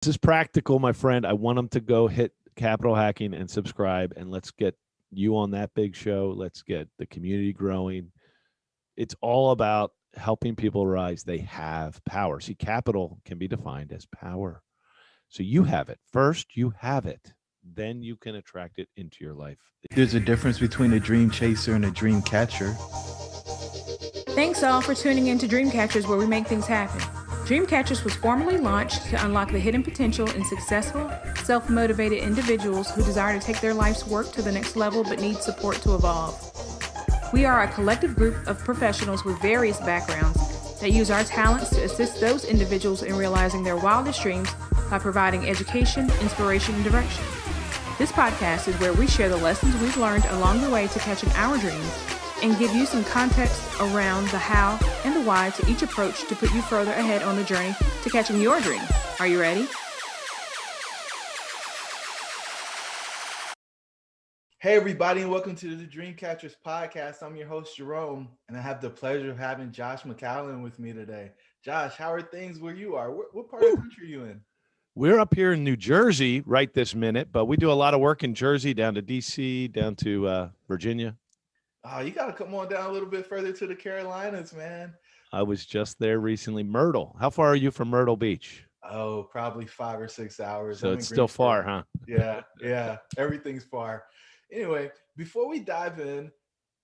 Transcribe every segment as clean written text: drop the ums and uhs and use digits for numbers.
This is practical, my friend. I want them to go hit Capital Hacking and subscribe, and let's get you on that big show. Let's get the community growing. It's all about helping people realize they have power. See, capital can be defined as power. So you have it. First, you have it. Then you can attract it into your life. There's a difference between a dream chaser and a dream catcher. Thanks all for tuning in to Dreamcatchers, where we make things happen. Dreamcatchers was formally launched to unlock the hidden potential in successful, self-motivated individuals who desire to take their life's work to the next level but need support to evolve. We are a collective group of professionals with various backgrounds that use our talents to assist those individuals in realizing their wildest dreams by providing education, inspiration, and direction. This podcast is where we share the lessons we've learned along the way to catching our dreams and give you some context around the how and the why to each approach to put you further ahead on the journey to catching your dream. Are you ready? Hey, everybody, and welcome to the Dreamcatchers podcast. I'm your host, Jerome, and I have the pleasure of having Josh McCallen with me today. Josh, how are things where you are? What part of the country are you in? We're up here in New Jersey right this minute, but we do a lot of work in Jersey, down to D.C., down to Virginia. Oh, you got to come on down a little bit further to the Carolinas, man. I was just there recently. Myrtle. How far are you from Myrtle Beach? Oh, probably 5 or 6 hours. So it's still far, huh? Yeah. Everything's far. Anyway, before we dive in,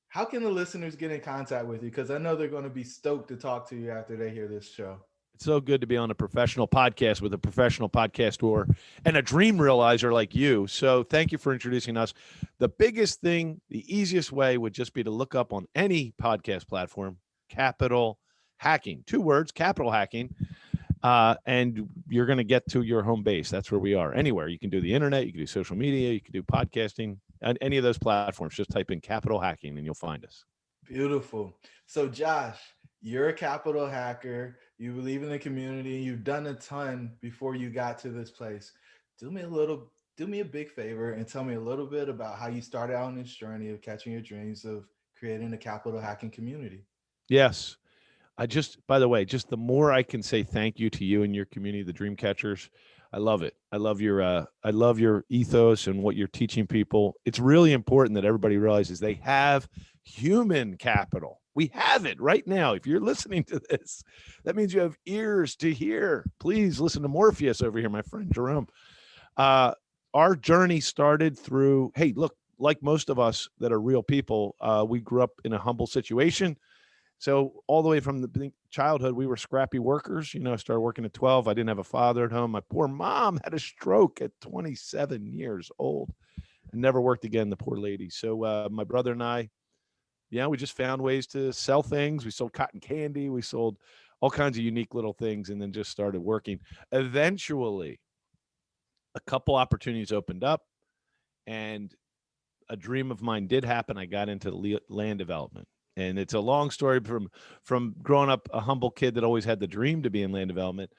how can the listeners get in contact with you? Because I know they're going to be stoked to talk to you after they hear this show. It's so good to be on a professional podcast with a professional podcaster and a dream realizer like you. So thank you for introducing us. The biggest thing, the easiest way would just be to look up on any podcast platform, Capital Hacking. 2 words, Capital Hacking. And you're going to get to your home base. That's where we are. Anywhere. You can do the internet, you can do social media, you can do podcasting, on any of those platforms. Just type in Capital Hacking and you'll find us. Beautiful. So Josh, you're a capital hacker. You believe in the community. You've done a ton before you got to this place. Do me a big favor and tell me a little bit about how you started out on this journey of catching your dreams of creating a capital hacking community. Yes. By the way, just the more I can say thank you to you and your community, the Dreamcatchers, I love it. I love your ethos and what you're teaching people. It's really important that everybody realizes they have human capital. We have it right now. If you're listening to this, that means you have ears to hear. Please listen to Morpheus over here, my friend Jerome. Our journey started through, hey, look, like most of us that are real people, we grew up in a humble situation. So all the way from the childhood, we were scrappy workers. I started working at 12. I didn't have a father at home. My poor mom had a stroke at 27 years old and never worked again, the poor lady. So my brother and I, we just found ways to sell things. We sold cotton candy. We sold all kinds of unique little things and then just started working. Eventually, a couple opportunities opened up and a dream of mine did happen. I got into land development. And it's a long story from growing up a humble kid that always had the dream to be in land development,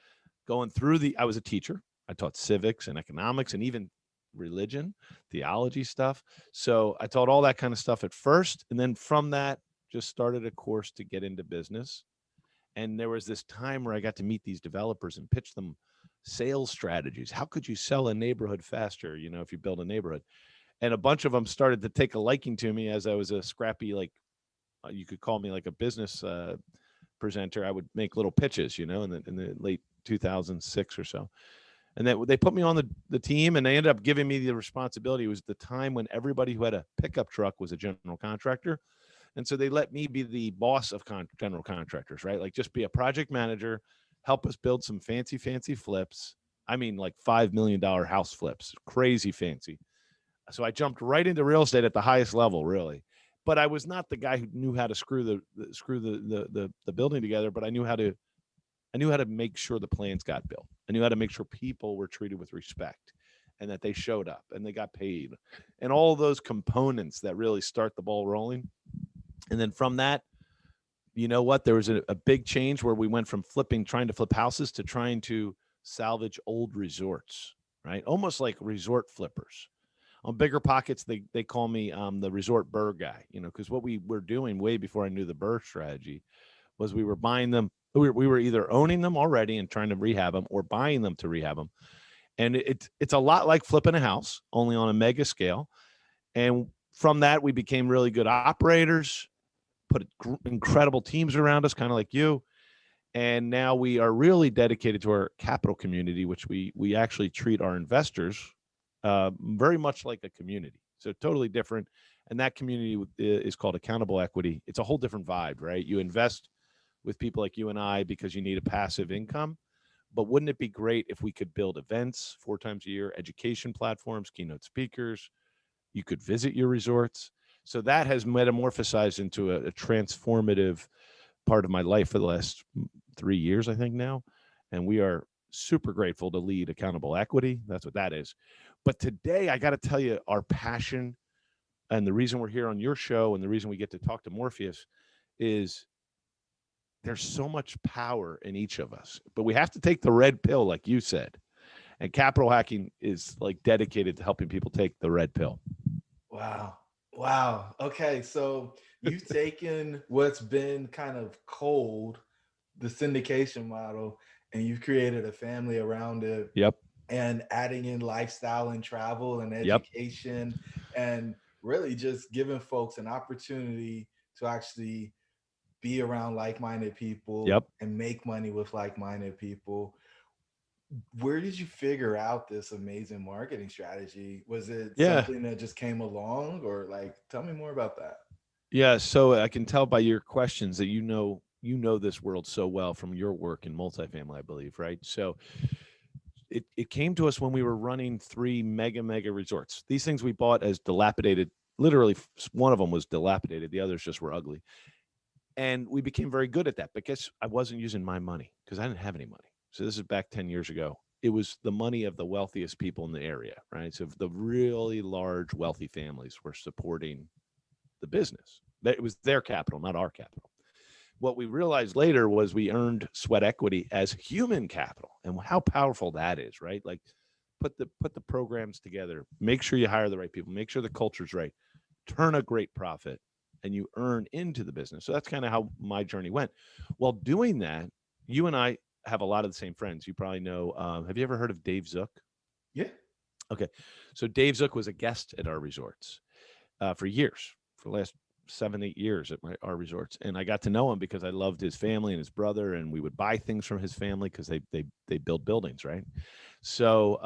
going through I was a teacher. I taught civics and economics and even religion, theology stuff. So I taught all that kind of stuff at first. And then from that, just started a course to get into business. And there was this time where I got to meet these developers and pitch them sales strategies. How could you sell a neighborhood faster, if you build a neighborhood? And a bunch of them started to take a liking to me as I was a scrappy, you could call me like a business presenter. I would make little pitches, in the late 2006 or so. And then they put me on the team and they ended up giving me the responsibility. It was the time when everybody who had a pickup truck was a general contractor. And so they let me be the boss of general contractors, right? Like just be a project manager, help us build some fancy flips. I mean, like $5 million house flips, crazy fancy. So I jumped right into real estate at the highest level, really. But I was not the guy who knew how to screw the building together, but I knew how to make sure the plans got built. I knew how to make sure people were treated with respect and that they showed up and they got paid and all those components that really start the ball rolling. And then from that, there was a big change where we went from trying to flip houses to trying to salvage old resorts, right? Almost like resort flippers. On Bigger Pockets, they call me the resort burr guy, because what we were doing way before I knew the burr strategy was we were buying them. We were either owning them already and trying to rehab them or buying them to rehab them. And it's a lot like flipping a house, only on a mega scale. And from that, we became really good operators, put incredible teams around us, kind of like you. And now we are really dedicated to our capital community, which we actually treat our investors very much like a community. So totally different. And that community is called accountable equity. It's a whole different vibe, right? You invest with people like you and I because you need a passive income. But wouldn't it be great if we could build events 4 times a year, education platforms, keynote speakers? You could visit your resorts. So that has metamorphosized into a transformative part of my life for the last 3 years, I think now. And we are super grateful to lead accountable equity. That's what that is. But today, I got to tell you, our passion and the reason we're here on your show and the reason we get to talk to Morpheus is there's so much power in each of us, but we have to take the red pill, like you said. And capital hacking is like dedicated to helping people take the red pill. Wow. Wow. Okay. So you've taken what's been kind of cold, the syndication model, and you've created a family around it. Yep. And adding in lifestyle and travel and Yep. education, and really just giving folks an opportunity to actually be around like-minded people Yep. and make money with like-minded people. Where did you figure out this amazing marketing strategy? Was it something that just came along, or like, tell me more about that? Yeah. So I can tell by your questions that you know this world so well from your work in multifamily, I believe, right? So it came to us when we were running 3 mega resorts. These things we bought as dilapidated. Literally, one of them was dilapidated. The others just were ugly. And we became very good at that because I wasn't using my money because I didn't have any money. So this is back 10 years ago. It was the money of the wealthiest people in the area, right? So the really large wealthy families were supporting the business. It was their capital, not our capital. What we realized later was we earned sweat equity as human capital, and how powerful that is, right? Like put the programs together, make sure you hire the right people, make sure the culture's right, turn a great profit, and you earn into the business. So that's kind of how my journey went. While doing that, you and I have a lot of the same friends. You probably know. Have you ever heard of Dave Zook? Yeah. Okay. So Dave Zook was a guest at our resorts for years, for the last 7-8 years at our resorts. And I got to know him because I loved his family and his brother, and we would buy things from his family because they build buildings, right? So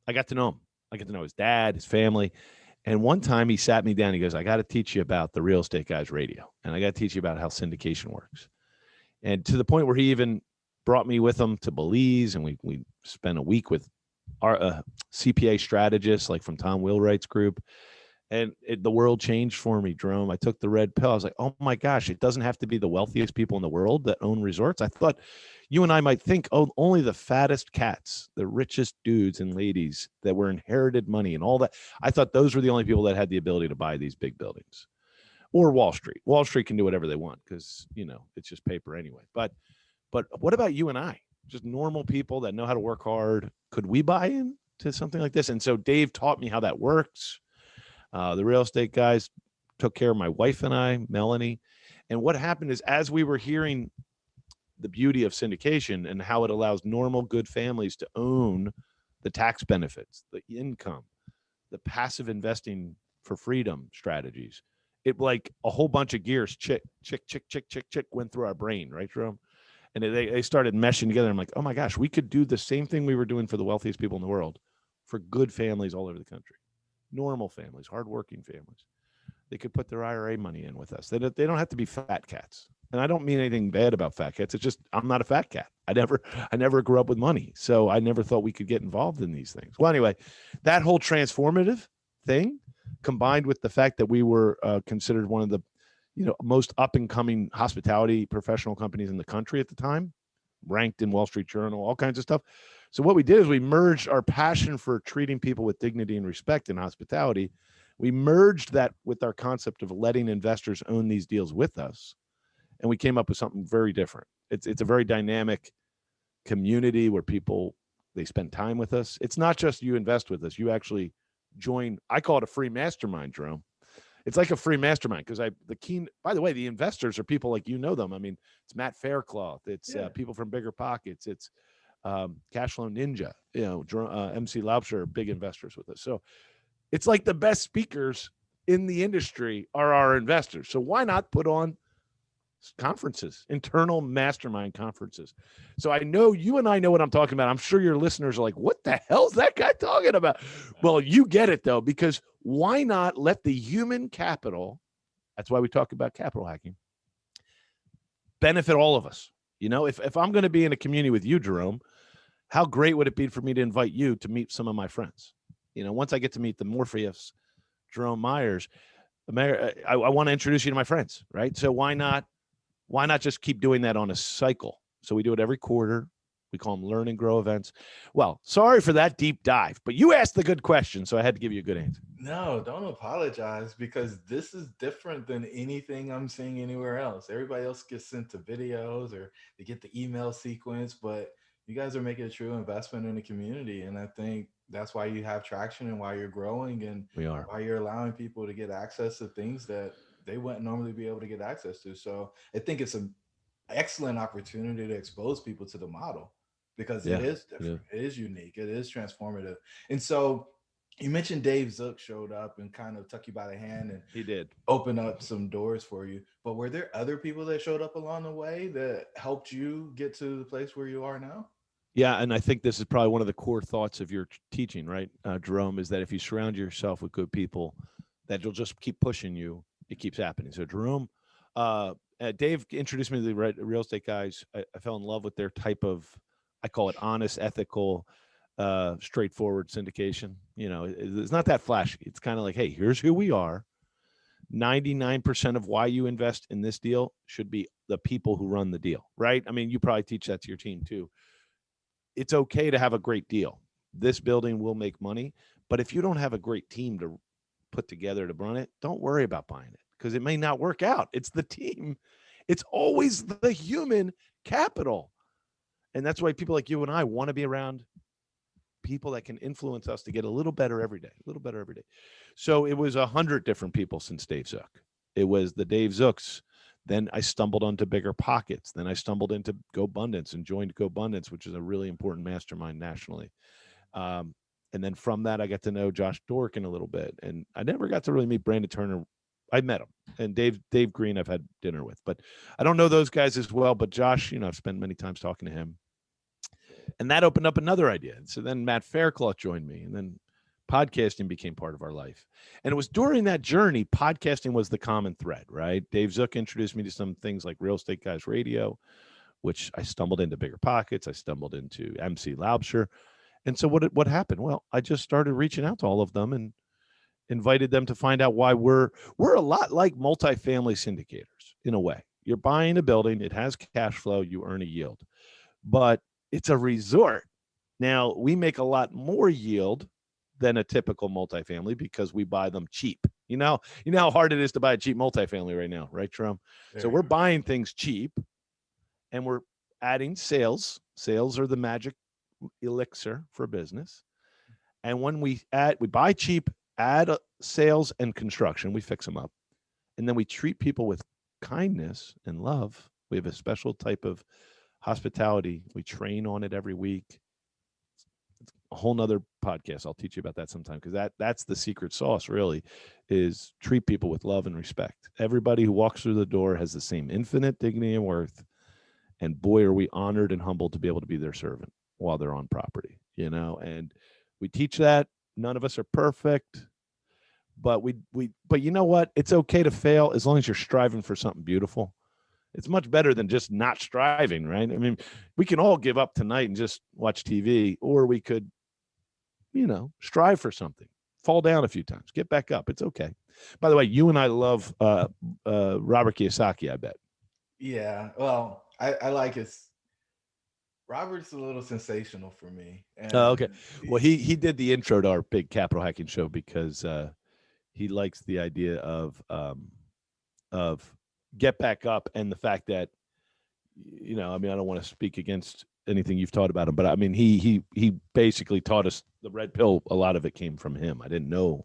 I got to know him. I got to know his dad, his family. And one time he sat me down. He goes, I got to teach you about the Real Estate Guys radio. And I got to teach you about how syndication works. And to the point where he even brought me with him to Belize. And we spent a week with our CPA strategists, like from Tom Wheelwright's group. And the world changed for me, Jerome. I took the red pill. I was like, oh my gosh, it doesn't have to be the wealthiest people in the world that own resorts. I thought you and I might think, oh, only the fattest cats, the richest dudes and ladies that were inherited money and all that. I thought those were the only people that had the ability to buy these big buildings. Or Wall Street. Wall Street can do whatever they want because, it's just paper anyway. But what about you and I? Just normal people that know how to work hard. Could we buy into something like this? And so Dave taught me how that works. The real estate guys took care of my wife and I, Melanie. And what happened is, as we were hearing the beauty of syndication and how it allows normal, good families to own the tax benefits, the income, the passive investing for freedom strategies, it like a whole bunch of gears, chick, went through our brain, right, Jerome? And they started meshing together. I'm like, oh my gosh, we could do the same thing we were doing for the wealthiest people in the world for good families all over the country. Normal families, hardworking families. They could put their IRA money in with us. They don't have to be fat cats. And I don't mean anything bad about fat cats. It's just I'm not a fat cat. I never grew up with money. So I never thought we could get involved in these things. Well, anyway, that whole transformative thing combined with the fact that we were considered one of the most up and coming hospitality professional companies in the country at the time, ranked in Wall Street Journal, all kinds of stuff. So what we did is we merged our passion for treating people with dignity and respect in hospitality. We merged that with our concept of letting investors own these deals with us. And we came up with something very different. It's a very dynamic community where people, they spend time with us. It's not just you invest with us. You actually join. I call it a free mastermind, Jerome. It's like a free mastermind because by the way, the investors are people like, them. I mean, it's Matt Faircloth. It's people from Bigger Pockets. It's Cashflow Ninja, MC Laubscher are big investors with us. So it's like the best speakers in the industry are our investors. So why not put on conferences, internal mastermind conferences? So I know you and I know what I'm talking about. I'm sure your listeners are like, what the hell is that guy talking about? Well, you get it though, because why not let the human capital, that's why we talk about capital hacking, benefit all of us? If I'm going to be in a community with you, Jerome, how great would it be for me to invite you to meet some of my friends? Once I get to meet the Morpheus, Jerome Myers, I want to introduce you to my friends, right? So why not just keep doing that on a cycle? So we do it every quarter. We call them learn and grow events. Well, sorry for that deep dive, but you asked the good question, so I had to give you a good answer. No, don't apologize, because this is different than anything I'm seeing anywhere else. Everybody else gets sent to videos or they get the email sequence, but you guys are making a true investment in the community. And I think that's why you have traction and why you're growing, and We are. why you're allowing people to get access to things that they wouldn't normally be able to get access to. So I think it's an excellent opportunity to expose people to the model, because it is different. It is unique. It is transformative. And so you mentioned Dave Zook showed up and kind of took you by the hand and He did open up some doors for you. But were there other people that showed up along the way that helped you get to the place where you are now? Yeah, and I think this is probably one of the core thoughts of your teaching, right, Jerome, is that if you surround yourself with good people, that you'll just keep pushing you. It keeps happening. So Jerome, Dave introduced me to the real estate guys. I fell in love with their type of, I call it honest, ethical, straightforward syndication. It's not that flashy. It's kind of like, hey, here's who we are. 99% of why you invest in this deal should be the people who run the deal, right? I mean, you probably teach that to your team too. It's okay to have a great deal. This building will make money, but if you don't have a great team to put together to run it, don't worry about buying it, because it may not work out. It's the team. It's always the human capital. And that's why people like you and I want to be around people that can influence us to get a little better every day, So it was 100 different people since Dave Zook. It was the Dave Zooks. Then I stumbled onto Bigger Pockets. Then I stumbled into GoBundance and joined GoBundance, which is a really important mastermind nationally. And then from that, I got to know Josh Dorkin a little bit. And I never got to really meet Brandon Turner. I met him. And Dave Green, I've had dinner with. But I don't know those guys as well. But Josh, I've spent many times talking to him. And that opened up another idea. And so then Matt Faircloth joined me. And then podcasting became part of our life. And it was during that journey, podcasting was the common thread, right? Dave Zook introduced me to some things like Real Estate Guys Radio, which I stumbled into Bigger Pockets. I stumbled into MC Laubscher. And so what happened? Well, I just started reaching out to all of them and invited them to find out why we're a lot like multifamily syndicators in a way. You're buying a building, it has cash flow, you earn a yield, but it's a resort. Now, we make a lot more yield than a typical multifamily because we buy them cheap. You know how hard it is to buy a cheap multifamily right now, right, Trump? So we're buying things cheap, and we're adding sales. Sales are the magic elixir for business. And when we buy cheap, add sales and construction, we fix them up, and then we treat people with kindness and love. We have a special type of hospitality. We train on it every week. A whole nother podcast. I'll teach you about that sometime, because that's the secret sauce, really, is treat people with love and respect. Everybody who walks through the door has the same infinite dignity and worth. And boy, are we honored and humbled to be able to be their servant while they're on property, and we teach that. None of us are perfect, but but you know what? It's okay to fail as long as you're striving for something beautiful. It's much better than just not striving, right? I mean, we can all give up tonight and just watch TV, or we could, strive for something, fall down a few times, get back up. It's okay. By the way, you and I love Robert Kiyosaki, I bet. Yeah, well, I like his. Robert's a little sensational for me. Oh, okay. Well, he did the intro to our big capital hacking show because he likes the idea of get back up, and the fact that, I don't want to speak against anything you've taught about him, but I mean, he basically taught us the red pill. A lot of it came from him. I didn't know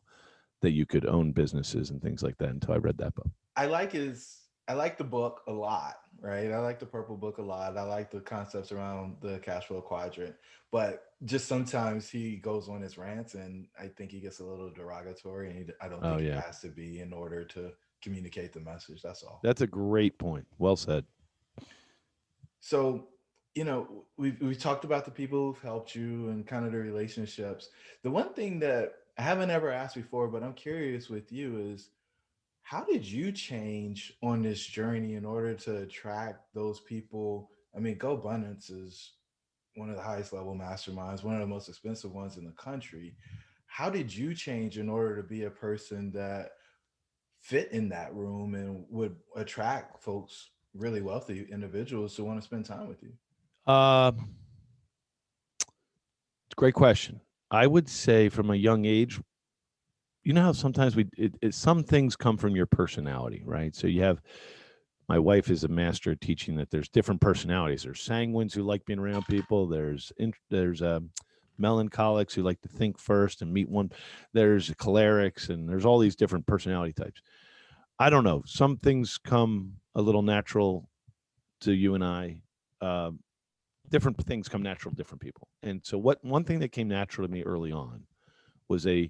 that you could own businesses and things like that until I read that book. I like the book a lot. right? I like the Purple Book a lot. I like the concepts around the cash flow quadrant, but just sometimes he goes on his rants, and I think he gets a little derogatory, and I don't Oh think he yeah, has to be in order to communicate the message. That's all. that's a great point. Well said. So, we've talked about the people who've helped you and kind of the relationships. The one thing that I haven't ever asked before, but I'm curious with you is how did you change on this journey in order to attract those people? I mean, Go Abundance is one of the highest level masterminds, one of the most expensive ones in the country. How did you change in order to be a person that fit in that room and would attract folks, really wealthy individuals, to want to spend time with you? Uh, Great question. I would say from a young age, you know how sometimes some things come from your personality, right? So you have my wife is a master at teaching that there's different personalities. There's sanguines who like being around people. There's melancholics who like to think first and meet one. There's cholerics, and there's all these different personality types. I don't know. Some things come a little natural to you and I. Uh, Different things come natural to different people. And so, what one thing that came natural to me early on was I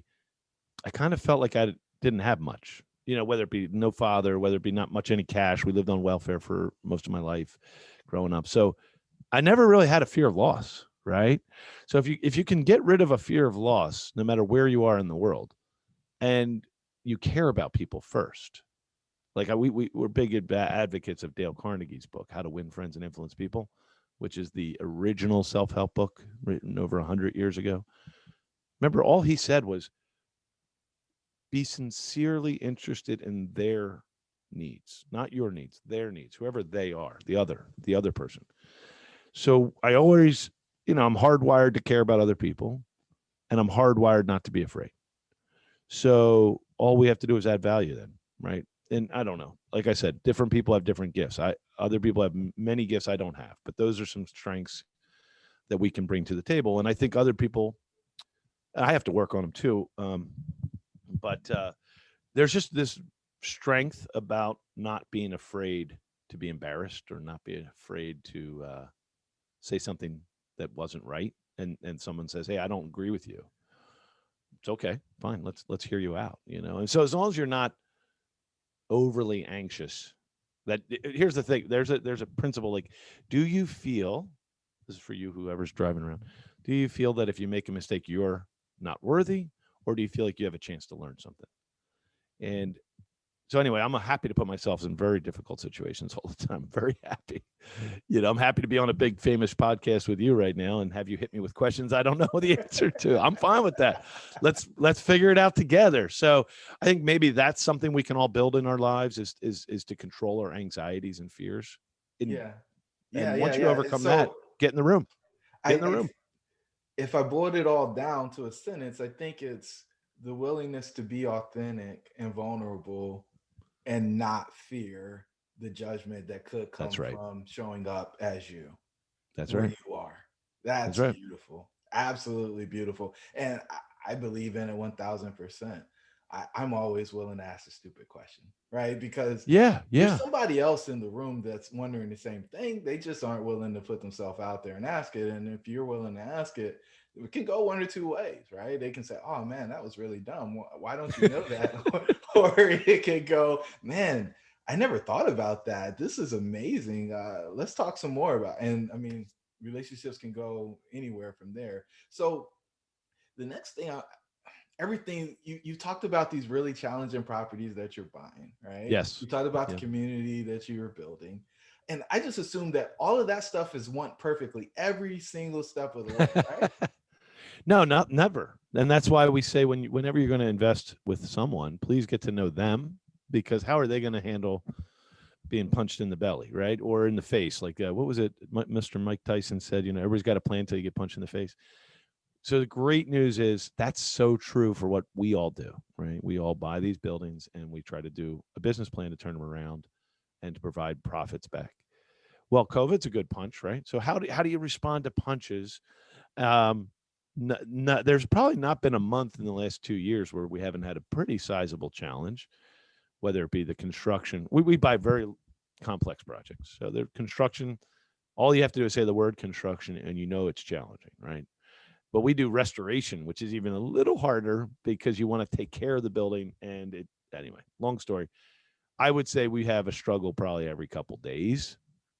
kind of felt like I didn't have much, whether it be no father, whether it be not much any cash. We lived on welfare for most of my life growing up. So I never really had a fear of loss, right? So if you can get rid of a fear of loss, no matter where you are in the world, and you care about people first, like we're big advocates of Dale Carnegie's book, How to Win Friends and Influence People, which is the original self-help book written over 100 years ago. Remember, all he said was, be sincerely interested in their needs, not your needs, their needs, whoever they are, the other person. So I always, I'm hardwired to care about other people, and I'm hardwired not to be afraid. So all we have to do is add value then, right? And I don't know. Like I said, different people have different gifts. Other people have many gifts I don't have, but those are some strengths that we can bring to the table. And I think other people, I have to work on them too. But there's just this strength about not being afraid to be embarrassed, or not being afraid to say something that wasn't right. And someone says, hey, I don't agree with you. It's okay, fine. Let's hear you out. And so as long as you're not overly anxious, here's the thing. There's a principle, like, do you feel, this is for you, whoever's driving around, do you feel that if you make a mistake, you're not worthy, or do you feel like you have a chance to learn something? And so anyway, I'm happy to put myself in very difficult situations all the time. Very happy. I'm happy to be on a big famous podcast with you right now and have you hit me with questions I don't know the answer to. I'm fine with that. Let's figure it out together. So I think maybe that's something we can all build in our lives, is to control our anxieties and fears. Yeah. And Yeah. once you overcome that, So get in the room. Get in the I room. if I boiled it all down to a sentence, I think it's the willingness to be authentic and vulnerable and not fear the judgment that could come That's right. from showing up as you, That's where right. you are. That's That's right. beautiful. Absolutely beautiful. And I believe in it 1000%. I'm always willing to ask a stupid question, right? Because Yeah. there's Yeah. somebody else in the room that's wondering the same thing. They just aren't willing to put themselves out there and ask it. And if you're willing to ask it, it can go one or two ways, right? They can say, oh man, that was really dumb. Why don't you know that? Or it can go, man, I never thought about that. This is amazing. Let's talk some more about it. And I mean, relationships can go anywhere from there. So the next thing, everything you talked about, these really challenging properties that you're buying, right? Yes. You talked about the Yeah. community that you were building. And I just assume that all of that stuff is went perfectly every single step of the way, right? No, not never. And that's why we say whenever you're going to invest with someone, please get to know them, because how are they going to handle being punched in the belly, right, or in the face? Like what was it, Mr. Mike Tyson said? Everybody's got a plan until you get punched in the face. So the great news is that's so true for what we all do, right? We all buy these buildings and we try to do a business plan to turn them around and to provide profits back. Well, COVID's a good punch, right? So how do you respond to punches? There's probably not been a month in the last 2 years where we haven't had a pretty sizable challenge, whether it be the construction. We buy very complex projects. So the construction, all you have to do is say the word construction and it's challenging, right? But we do restoration, which is even a little harder because you want to take care of the building. And anyway, long story. I would say we have a struggle probably every couple days.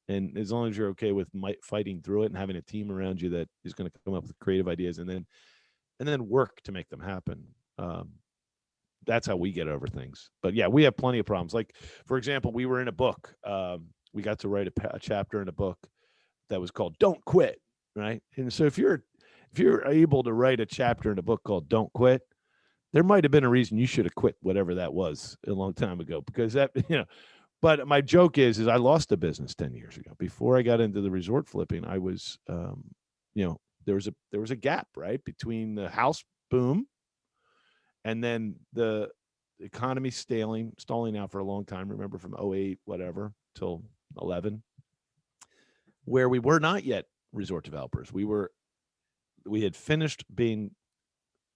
And as long as you're okay with fighting through it and having a team around you that is going to come up with creative ideas and then work to make them happen. That's how we get over things. But yeah, we have plenty of problems. Like, for example, we were in a book. We got to write a chapter in a book that was called Don't Quit, right? And so if you're able to write a chapter in a book called Don't Quit, there might have been a reason you should have quit whatever that was a long time ago, because that, but my joke is I lost a business 10 years ago. Before I got into the resort flipping, I was, there was a gap, right, between the house boom and then the economy stalling out for a long time. Remember, from 08, whatever, till 11, where we were not yet resort developers. We had finished being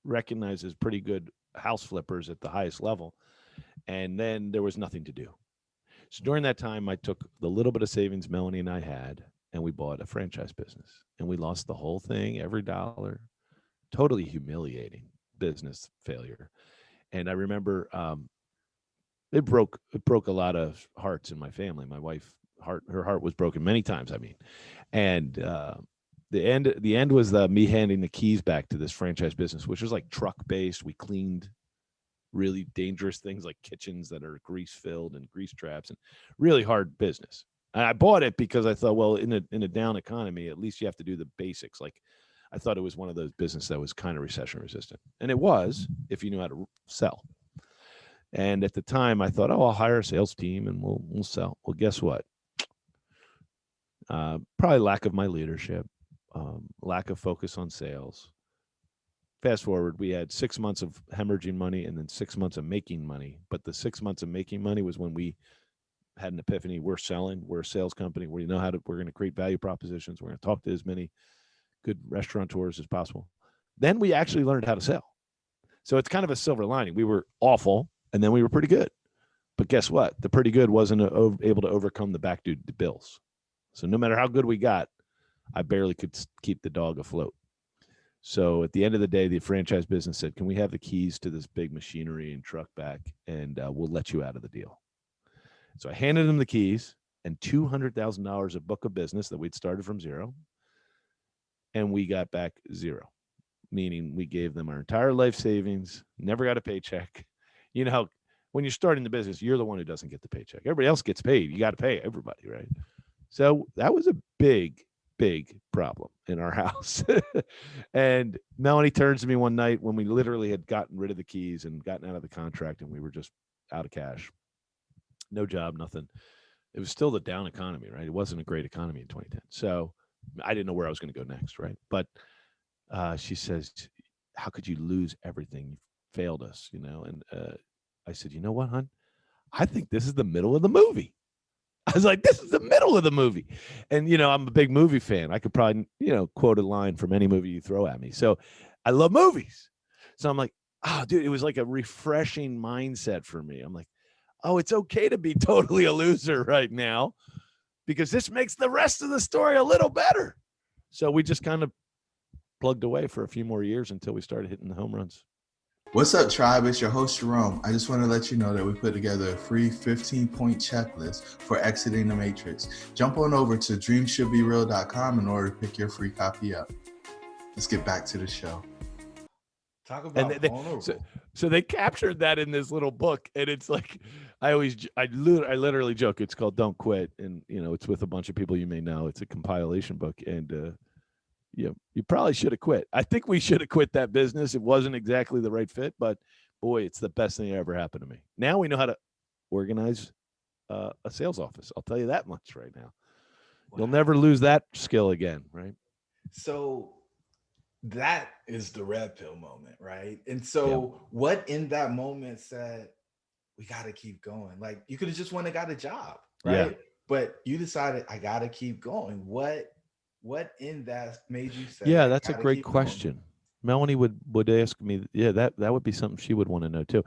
recognized as pretty good house flippers at the highest level, and then there was nothing to do. So during that time, I took the little bit of savings Melanie and I had, and we bought a franchise business, and we lost the whole thing, every dollar. Totally humiliating business failure. And I remember it broke a lot of hearts in my family. My wife, her heart was broken many times. I mean, and the end was me handing the keys back to this franchise business, which was like truck based. We cleaned really dangerous things like kitchens that are grease filled and grease traps, and really hard business. And I bought it because I thought, well, in a down economy, at least you have to do the basics. Like, I thought it was one of those businesses that was kind of recession resistant, and it was if you knew how to sell. And at the time, I thought, I'll hire a sales team and we'll sell. Well, guess what? Probably lack of my leadership, lack of focus on sales. Fast forward, we had 6 months of hemorrhaging money and then 6 months of making money. But the 6 months of making money was when we had an epiphany. We're selling. We're a sales company. We're going to create value propositions. We're going to talk to as many good restaurateurs as possible. Then we actually learned how to sell. So it's kind of a silver lining. We were awful, and then we were pretty good. But guess what? The pretty good wasn't able to overcome the back due to bills. So no matter how good we got, I barely could keep the dog afloat. So at the end of the day, the franchise business said, can we have the keys to this big machinery and truck back, and we'll let you out of the deal. So I handed them the keys and $200,000 of book of business that we'd started from zero. And we got back zero, meaning we gave them our entire life savings, never got a paycheck. You know, when you're starting the business, you're the one who doesn't get the paycheck. Everybody else gets paid. You got to pay everybody, right? So that was a big problem in our house. And Melanie turns to me one night when we literally had gotten rid of the keys and gotten out of the contract, and we were just out of cash. No job, nothing. It was still the down economy, right? It wasn't a great economy in 2010. So I didn't know where I was going to go next, right? But she says, how could you lose everything? You failed us, And I said, you know what, hon? I think this is the middle of the movie. I was like, this is the middle of the movie. And, I'm a big movie fan. I could probably, quote a line from any movie you throw at me. So I love movies. So I'm like, oh, dude, it was like a refreshing mindset for me. I'm like, oh, it's okay to be totally a loser right now, because this makes the rest of the story a little better. So we just kind of plugged away for a few more years until we started hitting the home runs. What's up, tribe? It's your host, Jerome. I just want to let you know that we put together a free 15-point checklist for exiting the matrix. Jump on over to dreamshouldbereal.com in order to pick your free copy up. Let's get back to the show. Talk about vulnerable. So they captured that in this little book, and it's like I literally joke. It's called Don't Quit, and it's with a bunch of people you may know. It's a compilation book, and you probably should have quit. I think we should have quit that business. It wasn't exactly the right fit, but boy, it's the best thing that ever happened to me. Now we know how to organize a sales office. I'll tell you that much right now. Wow. You'll never lose that skill again, right? So that is the red pill moment, right? And so what in that moment said, we got to keep going? Like, you could have just went and got a job, right? Yeah. But you decided, I got to keep going. What in that made you say? Yeah, that's a great question. Going? Melanie would ask me. Yeah, that would be something she would want to know too.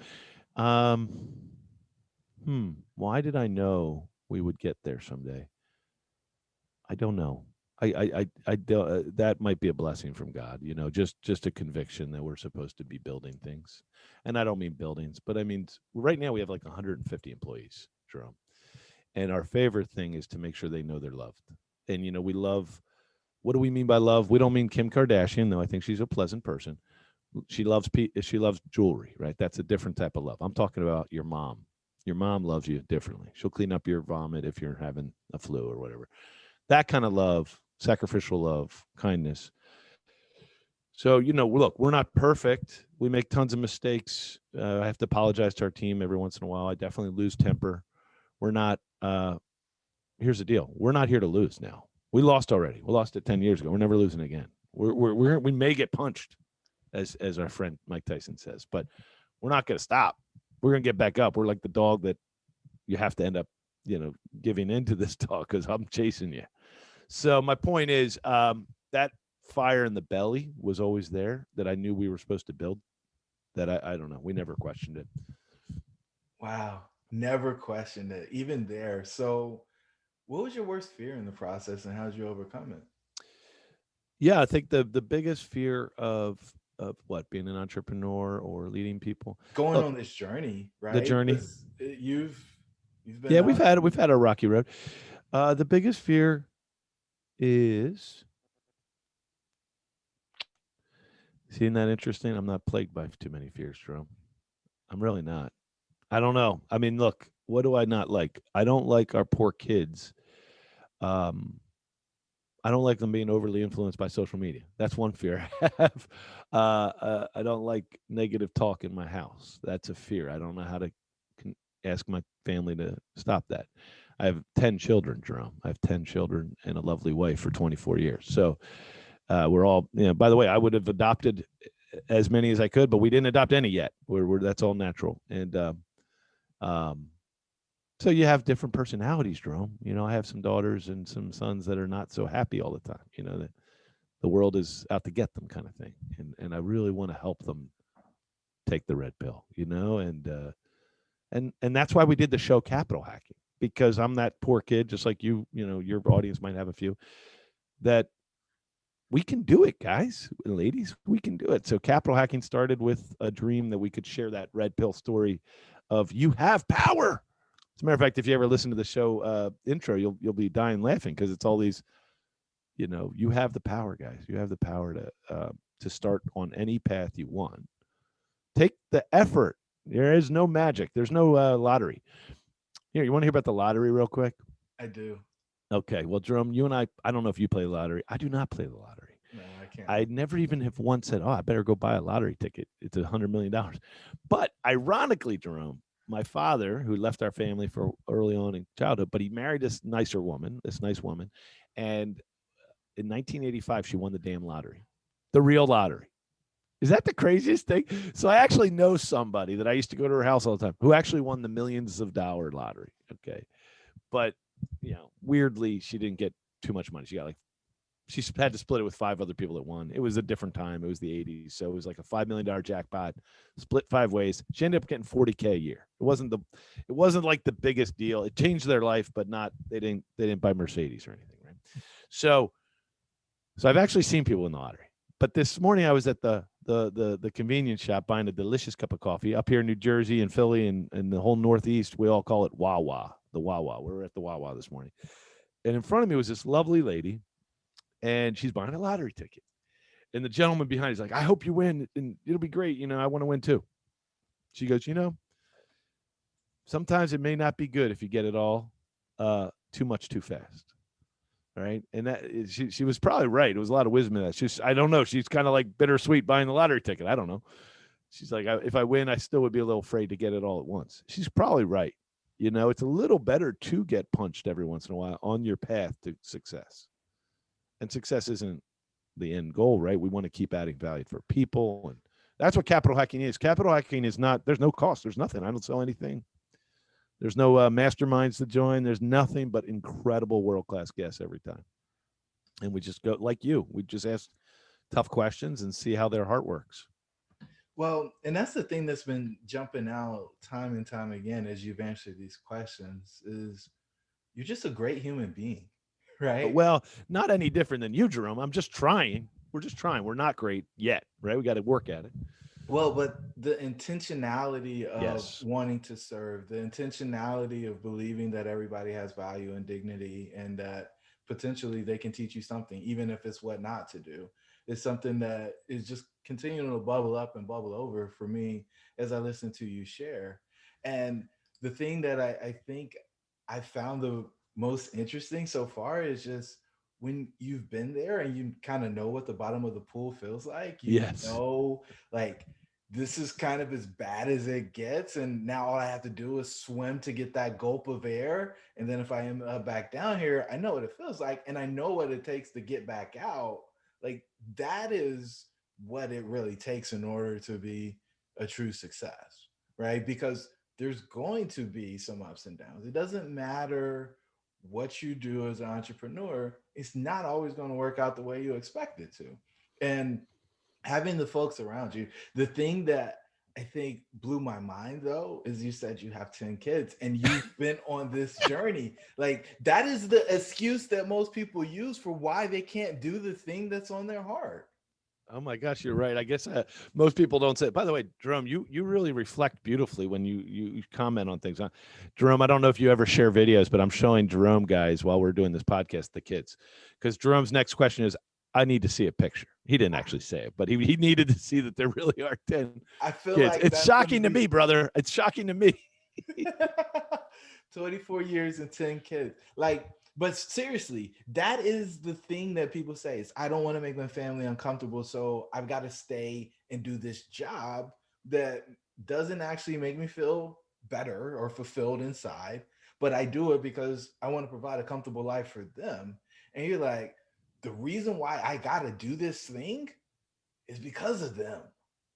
Why did I know we would get there someday. I don't know. I don't, that might be a blessing from God, just a conviction that we're supposed to be building things. And I don't mean buildings, but I mean, right now we have like 150 employees, Jerome. And our favorite thing is to make sure they know they're loved. And, we love, what do we mean by love? We don't mean Kim Kardashian, though I think she's a pleasant person. She loves jewelry, right? That's a different type of love. I'm talking about your mom. Your mom loves you differently. She'll clean up your vomit if you're having a flu or whatever. That kind of love, sacrificial love, kindness. So, look, we're not perfect. We make tons of mistakes. I have to apologize to our team every once in a while. I definitely lose temper. We're not, here's the deal. We're not here to lose now. We lost already. We lost it 10 years ago. We're never losing again. We may get punched, as our friend Mike Tyson says, but we're not going to stop. We're going to get back up. We're like the dog that you have to end up, giving into this dog because I'm chasing you. So my point is that fire in the belly was always there that I knew we were supposed to build. That I don't know. We never questioned it. Wow. Never questioned it, even there. So, what was your worst fear in the process and how did you overcome it? Yeah, I think the biggest fear of what, being an entrepreneur or leading people. Going Look, on this journey, the right? journey. Because you've been Yeah, out. we've had a rocky road. The biggest fear is, seeing that interesting. I'm not plagued by too many fears, Jerome. I'm really not. I don't know. I mean, look, what do I not like? I don't like our poor kids. Um, I don't like them being overly influenced by social media. That's one fear I have. I don't like negative talk in my house. That's a fear. I don't know how to ask my family to stop that. I have 10 children, Jerome. I have 10 children and a lovely wife for 24 years. So we're all, by the way, I would have adopted as many as I could, but we didn't adopt any yet. That's all natural. And um, so you have different personalities, Jerome. I have some daughters and some sons that are not so happy all the time, that the world is out to get them, kind of thing. And I really want to help them take the red pill, and that's why we did the show Capital Hacking, because I'm that poor kid, just like your audience might have a few, that we can do it, guys and ladies. We can do it. So Capital Hacking started with a dream that we could share that red pill story of you have power. As a matter of fact, if you ever listen to the show intro, you'll be dying laughing because it's all these, you have the power, guys. You have the power to start on any path you want. Take the effort. There is no magic. There's no lottery. Here, you want to hear about the lottery real quick? I do. Okay. Well, Jerome, you and I don't know if you play the lottery. I do not play the lottery. No, I can't. I never even have once said, "Oh, I better go buy a lottery ticket. It's $100 million." But ironically, Jerome, my father, who left our family for early on in childhood, but he married this nice woman, and in 1985 she won the damn lottery, the real lottery. Is that the craziest thing? So I actually know somebody that I used to go to her house all the time who actually won the millions of dollar lottery. Okay, but weirdly, she didn't get too much money. She had to split it with 5 other people that won. It was a different time. It was the 80s. So it was like a $5 million jackpot, split 5 ways. She ended up getting $40K a year. It wasn't like the biggest deal. It changed their life, but they didn't buy Mercedes or anything, right? So I've actually seen people in the lottery. But this morning I was at the convenience shop buying a delicious cup of coffee up here in New Jersey and Philly and the whole Northeast. We all call it Wawa, the Wawa. We were at the Wawa this morning. And in front of me was this lovely lady, and she's buying a lottery ticket. And the gentleman behind is like, "I hope you win, and it'll be great. I want to win too." She goes, "Sometimes it may not be good if you get it all too much too fast." All right. And that she was probably right. It was a lot of wisdom in that. I don't know. She's kind of like bittersweet buying the lottery ticket. I don't know. She's like, if I win, I still would be a little afraid to get it all at once. She's probably right. It's a little better to get punched every once in a while on your path to success. And success isn't the end goal, right? We want to keep adding value for people. And that's what capital hacking is. Capital hacking is not, there's no cost. There's nothing. I don't sell anything. There's no masterminds to join. There's nothing but incredible world-class guests every time. And we just go like you. We just ask tough questions and see how their heart works. Well, and that's the thing that's been jumping out time and time again as you've answered these questions is you're just a great human being, right? Well, not any different than you, Jerome. I'm just trying. We're just trying. We're not great yet, right? We got to work at it. Well, but the intentionality of Yes. wanting to serve, the intentionality of believing that everybody has value and dignity and that potentially they can teach you something, even if it's what not to do, is something that is just continuing to bubble up and bubble over for me as I listen to you share. And the thing that I think I found the most interesting so far is just when you've been there and you kind of know what the bottom of the pool feels like, Yes. like this is kind of as bad as it gets. And now all I have to do is swim to get that gulp of air. And then if I am back down here, I know what it feels like. And I know what it takes to get back out. Like that is what it really takes in order to be a true success, right? Because there's going to be some ups and downs. It doesn't matter what you do as an entrepreneur, it's not always going to work out the way you expect it to. And having the folks around you. The thing that I think blew my mind though is you said you have 10 kids and you've been on this journey. Like that is the excuse that most people use for why they can't do the thing that's on their heart. Oh my gosh, you're right. I guess most people don't say it. By the way, Jerome, you really reflect beautifully when you comment on things. Huh? Jerome, I don't know if you ever share videos, but I'm showing Jerome guys while we're doing this podcast, the kids, because Jerome's next question is, I need to see a picture. He didn't actually say it, but he needed to see that there really are 10 I feel kids. like It's that's shocking to gonna me, brother. It's shocking to me. be 24 years and 10 kids. Like, but seriously, that is the thing that people say is I don't want to make my family uncomfortable, so I've got to stay and do this job that doesn't actually make me feel better or fulfilled inside, but I do it because I want to provide a comfortable life for them. And you're like, the reason why I got to do this thing is because of them,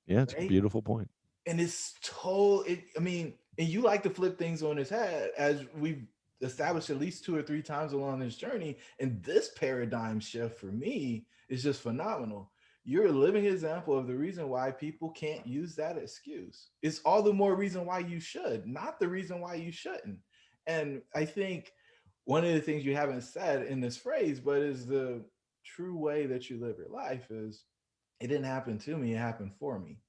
Yeah, it's a right? beautiful point. And it's I mean, and you like to flip things on his head as we've established at least 2 or 3 times along this journey. And this paradigm shift for me is just phenomenal. You're a living example of the reason why people can't use that excuse. It's all the more reason why you should, not the reason why you shouldn't. And I think one of the things you haven't said in this phrase, but is the true way that you live your life is it didn't happen to me, it happened for me,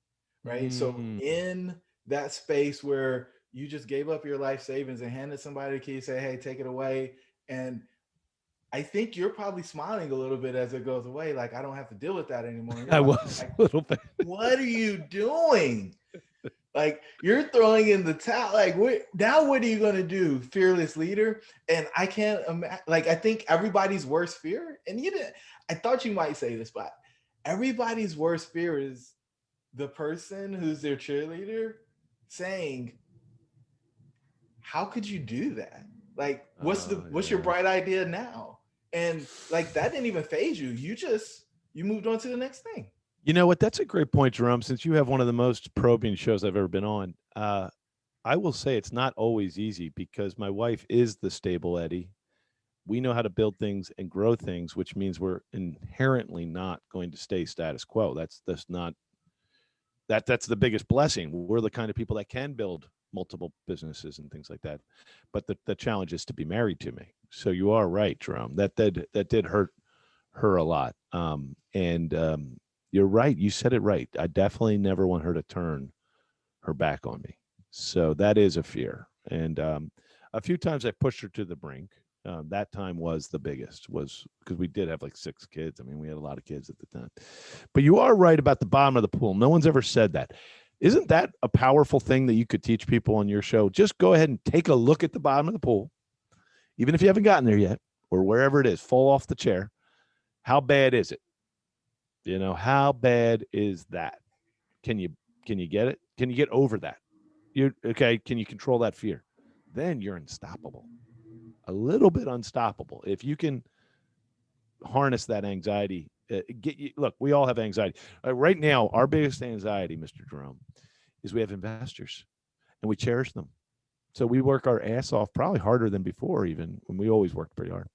right? So Mm. in that space where you just gave up your life savings and handed somebody the key, say, hey, take it away. And I think you're probably smiling a little bit as it goes away, like I don't have to deal with that anymore. And you're I like, was a little bit. what are you doing? Like you're throwing in the towel. Like now what are you going to do, fearless leader? And I can't imagine. Like I think everybody's worst fear, and you didn't. I thought you might say this, but everybody's worst fear is the person who's their cheerleader saying, "How could you do that? Like, what's your Yeah. bright idea now?" And like that didn't even phase you. You moved on to the next thing. You know what? That's a great point, Jerome. Since you have one of the most probing shows I've ever been on, I will say it's not always easy because my wife is the stable Eddie. We know how to build things and grow things, which means we're inherently not going to stay status quo. That's not that's the biggest blessing. We're the kind of people that can build multiple businesses and things like that. But the challenge is to be married to me. So you are right, Jerome. That did hurt her a lot. And you're right. You said it right. I definitely never want her to turn her back on me. So that is a fear. And a few times I pushed her to the brink. That time was the biggest, was because we did have like 6 kids. I mean, we had a lot of kids at the time. But you are right about the bottom of the pool. No one's ever said that. Isn't that a powerful thing that you could teach people on your show? Just go ahead and take a look at the bottom of the pool, even if you haven't gotten there yet, or wherever it is, fall off the chair. How bad is it? You know, how bad is that? Can you get it? Can you get over that? You okay? Can you control that fear? Then you're unstoppable. A little bit unstoppable if you can harness that anxiety. Look, we all have anxiety. Right now, our biggest anxiety, Mr. Jerome, is we have investors and we cherish them. So we work our ass off, probably harder than before, even when we always worked pretty hard.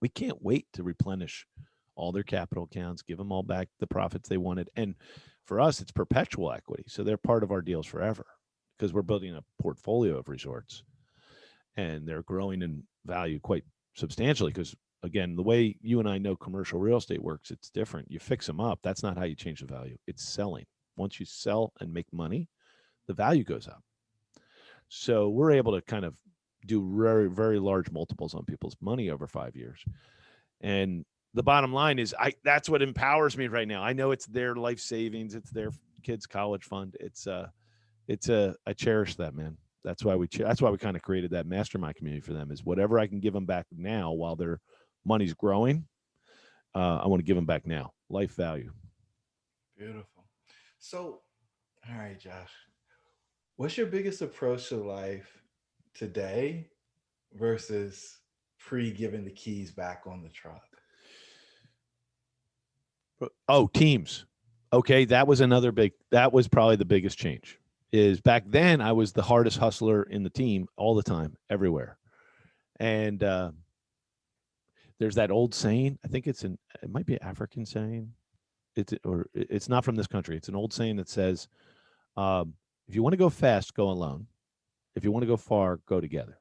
We can't wait to replenish all their capital accounts, give them all back the profits they wanted. And for us, it's perpetual equity. So they're part of our deals forever because we're building a portfolio of resorts and they're growing in value quite substantially because, again, the way you and I know commercial real estate works, it's different. You fix them up. That's not how you change the value. It's selling. Once you sell and make money, the value goes up. So we're able to kind of do very, very large multiples on people's money over 5 years. And the bottom line is that's what empowers me right now. I know it's their life savings, it's their kids' college fund. I cherish that, man. That's why we kind of created that mastermind community for them, is whatever I can give them back now while their money's growing. I want to give them back now. Life value. Beautiful. So, all right, Josh, what's your biggest approach to life today versus pre giving the keys back on the truck? Oh, teams. Okay, that was probably the biggest change. Is back then I was the hardest hustler in the team all the time, everywhere. And there's that old saying, I think it might be an African saying. It's not from this country. It's an old saying that says, if you want to go fast, go alone. If you want to go far, go together.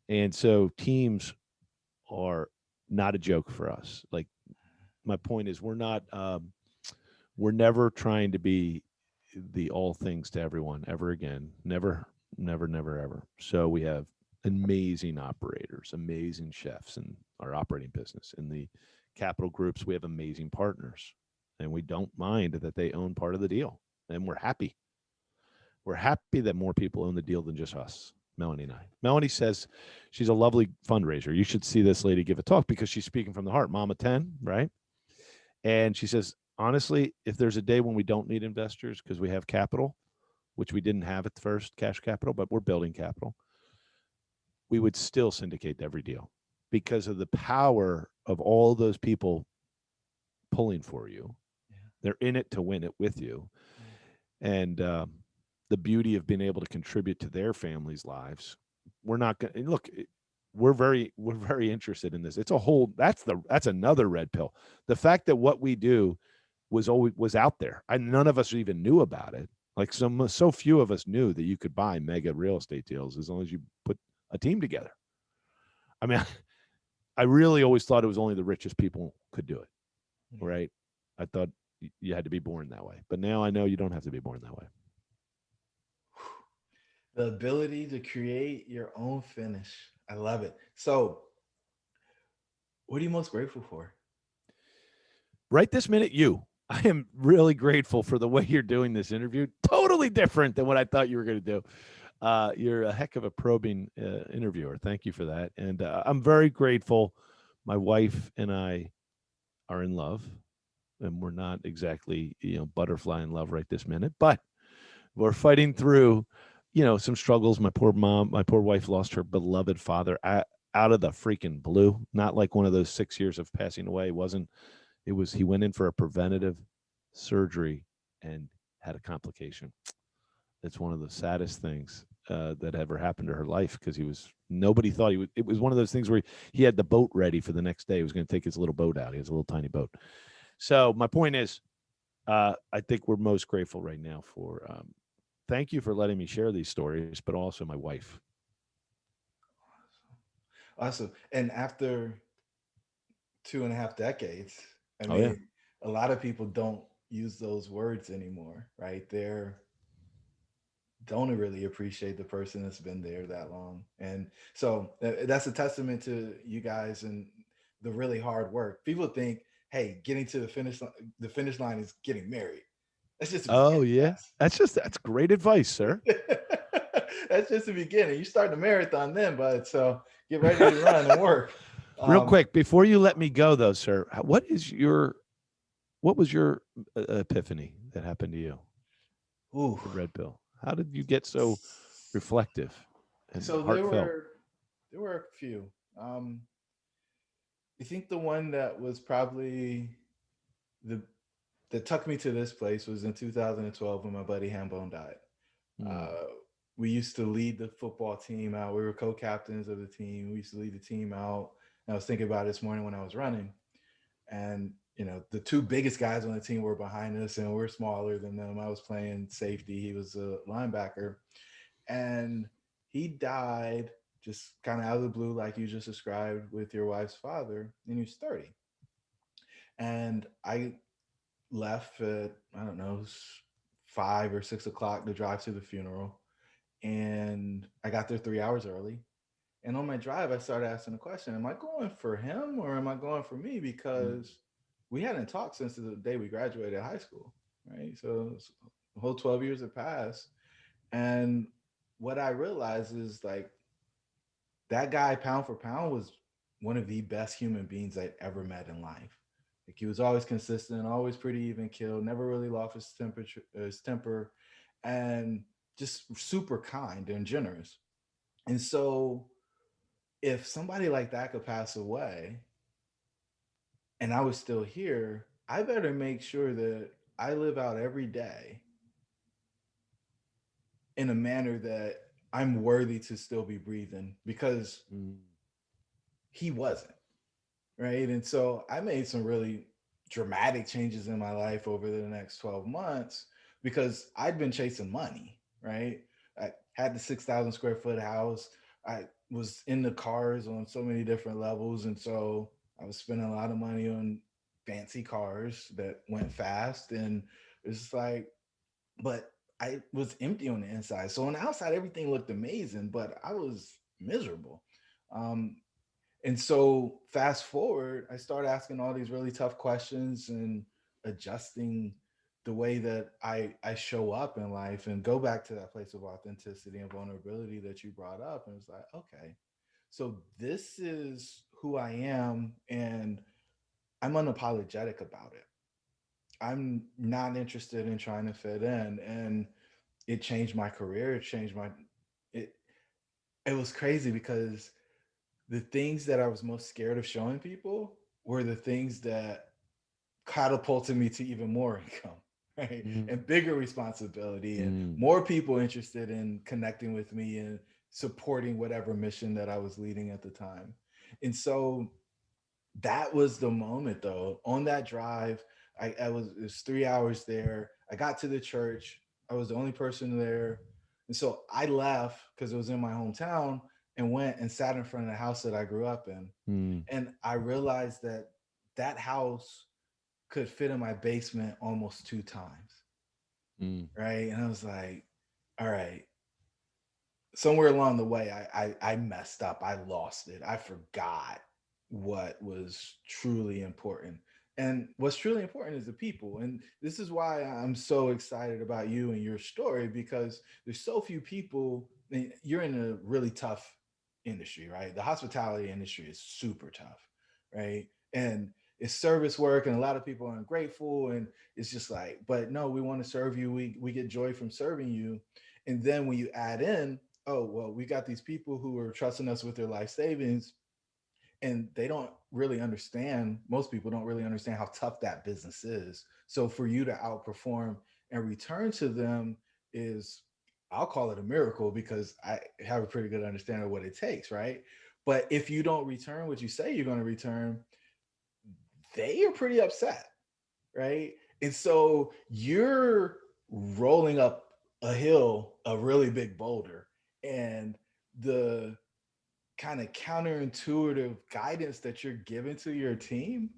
And so teams are not a joke for us. Like, my point is, we're never trying to be the all things to everyone ever again. Never, never, never, ever. So we have amazing operators, amazing chefs in our operating business. In the capital groups, we have amazing partners, and we don't mind that they own part of the deal. And we're happy. We're happy that more people own the deal than just us, Melanie and I. Melanie says she's a lovely fundraiser. You should see this lady give a talk because she's speaking from the heart. Mama 10, right? And she says, honestly, if there's a day when we don't need investors because we have capital, which we didn't have at first, cash capital, but we're building capital, we would still syndicate every deal because of the power of all those people pulling for you. Yeah. They're in it to win it with you. Yeah. And the beauty of being able to contribute to their families' lives. We're not going to look. We're very interested in this. It's a whole. That's another red pill. The fact that what we do was out there. None of us even knew about it. Like so few of us knew that you could buy mega real estate deals as long as you put a team together. I mean, I really always thought it was only the richest people could do it, right? I thought you had to be born that way, but now I know you don't have to be born that way. The ability to create your own finish. I love it. So, what are you most grateful for? Right this minute, you. I am really grateful for the way you're doing this interview. Totally different than what I thought you were going to do. You're a heck of a probing interviewer. Thank you for that. And I'm very grateful. My wife and I are in love, and we're not exactly, butterfly in love right this minute, but we're fighting through, some struggles. My poor wife lost her beloved father out of the freaking blue. Not like one of those 6 years of passing away. He went in for a preventative surgery and had a complication. It's one of the saddest things that ever happened to her life because nobody thought he would. It was one of those things where he had the boat ready for the next day. He was going to take his little boat out. He has a little tiny boat. So my point is, I think we're most grateful right now for, thank you for letting me share these stories, but also my wife. Awesome. And after 2.5 decades, I mean, a lot of people don't use those words anymore, right? Don't really appreciate the person that's been there that long. And so that's a testament to you guys and the really hard work. People think, hey, getting to the finish line is getting married. That's just that's great advice, sir. That's just the beginning. You start the marathon then, bud. So get ready to run and work. Real quick, before you let me go, though, sir, what was your epiphany that happened to you? Ooh, the red pill. How did you get so reflective and heartfelt? There were a few. I think the one that was probably that took me to this place was in 2012 when my buddy Hambone died. We used to lead the football team out. We were co-captains of the team. We used to lead the team out. And I was thinking about it this morning when I was running. And, the two biggest guys on the team were behind us and we're smaller than them. I was playing safety. He was a linebacker. And he died just kind of out of the blue, like you just described with your wife's father, and he was 30. And I left at, I don't know, 5 or 6 o'clock to drive to the funeral. And I got there 3 hours early. And on my drive, I started asking the question, am I going for him or am I going for me? Because we hadn't talked since the day we graduated high school, right? So the whole 12 years had passed. And what I realized is like that guy, pound for pound, was one of the best human beings I'd ever met in life. Like he was always consistent, always pretty even killed, never really lost his temper, and just super kind and generous. And so if somebody like that could pass away and I was still here, I better make sure that I live out every day in a manner that I'm worthy to still be breathing, because he wasn't, right? And so I made some really dramatic changes in my life over the next 12 months because I'd been chasing money, right? I had the 6,000 square foot house. I was in the cars on so many different levels. And so I was spending a lot of money on fancy cars that went fast. And it's like, but I was empty on the inside. So on the outside, everything looked amazing, but I was miserable. Um, and so fast forward, I started asking all these really tough questions and adjusting the way that I show up in life and go back to that place of authenticity and vulnerability that you brought up. And it's like, okay, so this is who I am and I'm unapologetic about it. I'm not interested in trying to fit in. And it changed my career. It changed it. It was crazy because the things that I was most scared of showing people were the things that catapulted me to even more income, right? And bigger responsibility and more people interested in connecting with me and supporting whatever mission that I was leading at the time. And so that was the moment though. On that drive, it was 3 hours there. I got to the church. I was the only person there. And so I left because it was in my hometown and went and sat in front of the house that I grew up in. And I realized that that house could fit in my basement almost 2 times. Right. And I was like, all right, somewhere along the way, I messed up. I lost it. I forgot what was truly important. And what's truly important is the people. And this is why I'm so excited about you and your story, because there's so few people. You're in a really tough industry, right? The hospitality industry is super tough, right? And it's service work, and a lot of people are ungrateful. And it's just like, but no, we want to serve you. We get joy from serving you. And then when you add in, oh, well, we got these people who are trusting us with their life savings, and they don't really understand, most people don't really understand how tough that business is. So for you to outperform and return to them is, I'll call it a miracle, because I have a pretty good understanding of what it takes, right? But if you don't return what you say you're going to return, they are pretty upset, right? And so you're rolling up a hill, a really big boulder, and the kind of counterintuitive guidance that you're giving to your team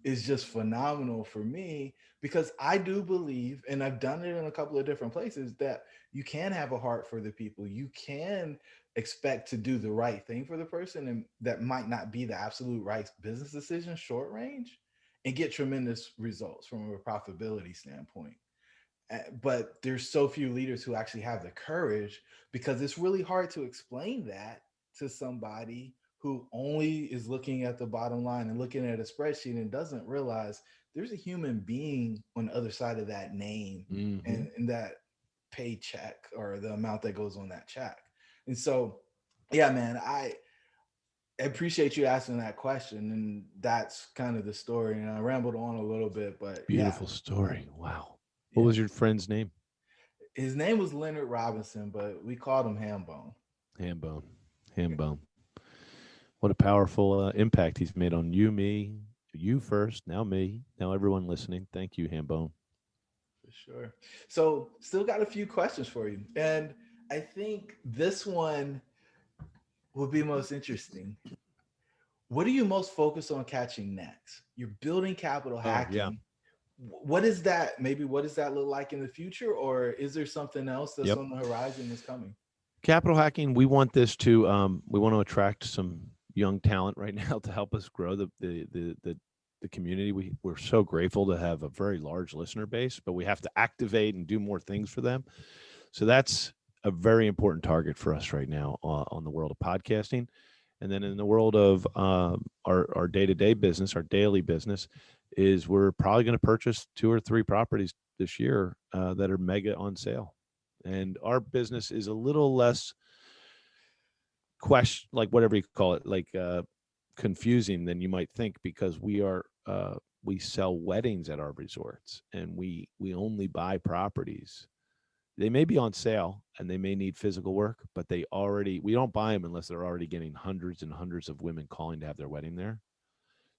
is just phenomenal for me, because I do believe, and I've done it in a couple of different places, that you can have a heart for the people. You can expect to do the right thing for the person, and that might not be the absolute right business decision short range, and get tremendous results from a profitability standpoint. But there's so few leaders who actually have the courage, because it's really hard to explain that to somebody who only is looking at the bottom line and looking at a spreadsheet and doesn't realize there's a human being on the other side of that name and that paycheck or the amount that goes on that check. And so, yeah, man, I appreciate you asking that question. And that's kind of the story. And I rambled on a little bit, but Beautiful story. Wow. What yeah. was your friend's name? His name was Leonard Robinson, but we called him Hambone. Hambone. Hambone. What a powerful impact he's made on you, me, you first, now me, now everyone listening. Thank you, Hambone. For sure. So, still got a few questions for you. And I think this one would be most interesting. What are you most focused on catching next? You're building capital hacking. Yeah. What is that? Maybe what does that look like in the future? Or is there something else that's Yep. on the horizon that's coming? Capital hacking, we want this to we want to attract some young talent right now to help us grow the community. We're so grateful to have a very large listener base, but we have to activate and do more things for them. So that's a very important target for us right now on the world of podcasting. And then in the world of our day-to-day business, our daily business, is we're probably going to purchase 2 or 3 properties this year that are mega on sale. And our business is a little less like whatever you call it, like confusing than you might think, because we sell weddings at our resorts, and we only buy properties. They may be on sale and they may need physical work, but we don't buy them unless they're already getting hundreds and hundreds of women calling to have their wedding there.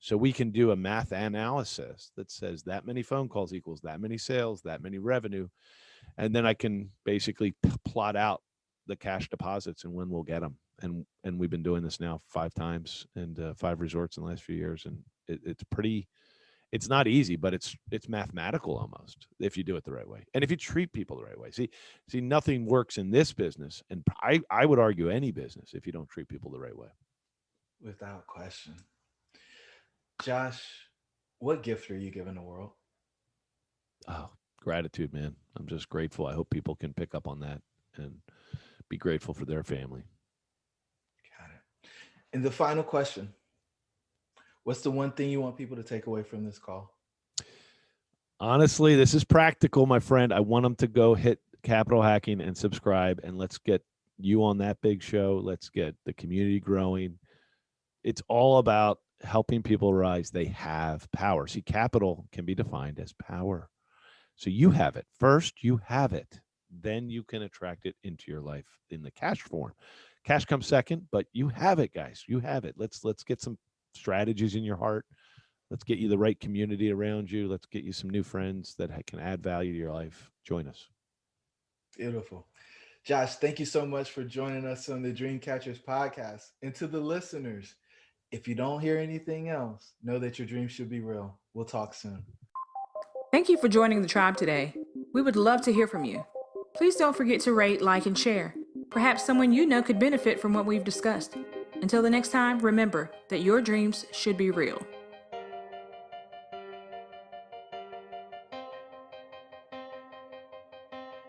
So we can do a math analysis that says that many phone calls equals that many sales, that many revenue. And then I can basically plot out the cash deposits and when we'll get them. And we've been doing this now 5 times and 5 resorts in the last few years. And it's not easy, but it's mathematical almost if you do it the right way. And if you treat people the right way. See, nothing works in this business. And I would argue any business if you don't treat people the right way. Without question. Josh, what gift are you giving the world? Oh, gratitude, man. I'm just grateful. I hope people can pick up on that and be grateful for their family. Got it. And the final question. What's the one thing you want people to take away from this call? Honestly, this is practical, my friend. I want them to go hit Capital Hacking and subscribe, and let's get you on that big show. Let's get the community growing. It's all about helping people rise. They have power. See, capital can be defined as power. So you have it. First, you have it. Then you can attract it into your life in the cash form. Cash comes second, but you have it, guys. You have it. Let's get some strategies in your heart. Let's get you the right community around you. Let's get you some new friends that can add value to your life. Join us. Beautiful. Josh, thank you so much for joining us on the Dreamcatchers podcast. And to the listeners, if you don't hear anything else, know that your dreams should be real. We'll talk soon. Thank you for joining the tribe today. We would love to hear from you. Please don't forget to rate, like, and share. Perhaps someone you know could benefit from what we've discussed. Until the next time, remember that your dreams should be real.